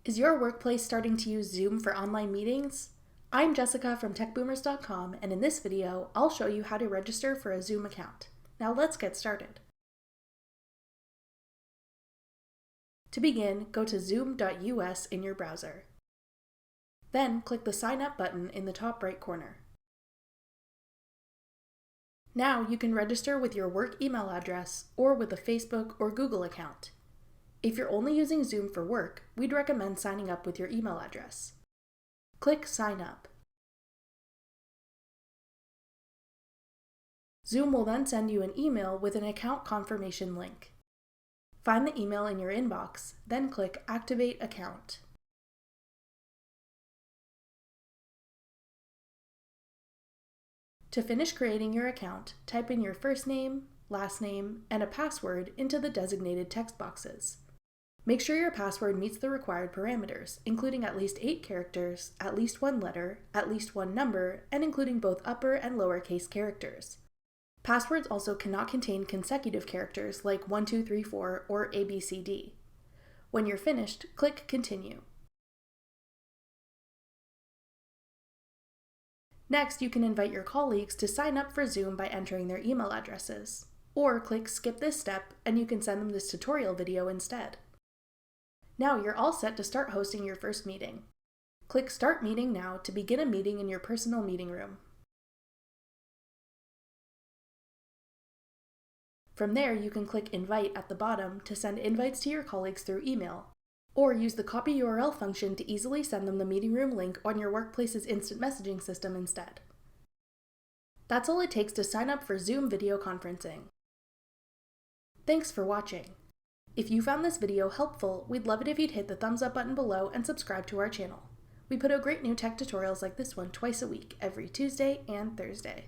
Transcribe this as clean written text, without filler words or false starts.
Is your workplace starting to use Zoom for online meetings? I'm Jessica from techboomers.com, and in this video, I'll show you how to register for a Zoom account. Now let's get started. To begin, go to zoom.us in your browser. Then click the Sign Up button in the top right corner. Now you can register with your work email address or with a Facebook or Google account. If you're only using Zoom for work, we'd recommend signing up with your email address. Click Sign Up. Zoom will then send you an email with an account confirmation link. Find the email in your inbox, then click Activate Account. To finish creating your account, type in your first name, last name, and a password into the designated text boxes. Make sure your password meets the required parameters, including at least 8 characters, at least 1 letter, at least 1 number, and including both upper and lowercase characters. Passwords also cannot contain consecutive characters like 1, 2, 3, 4 or ABCD. When you're finished, click Continue. Next, you can invite your colleagues to sign up for Zoom by entering their email addresses, or click Skip this step and you can send them this tutorial video instead. Now you're all set to start hosting your first meeting. Click Start Meeting Now to begin a meeting in your personal meeting room. From there, you can click Invite at the bottom to send invites to your colleagues through email, or use the Copy URL function to easily send them the meeting room link on your workplace's instant messaging system instead. That's all it takes to sign up for Zoom video conferencing. Thanks for watching. If you found this video helpful, we'd love it if you'd hit the thumbs up button below and subscribe to our channel. We put out great new tech tutorials like this one twice a week, every Tuesday and Thursday.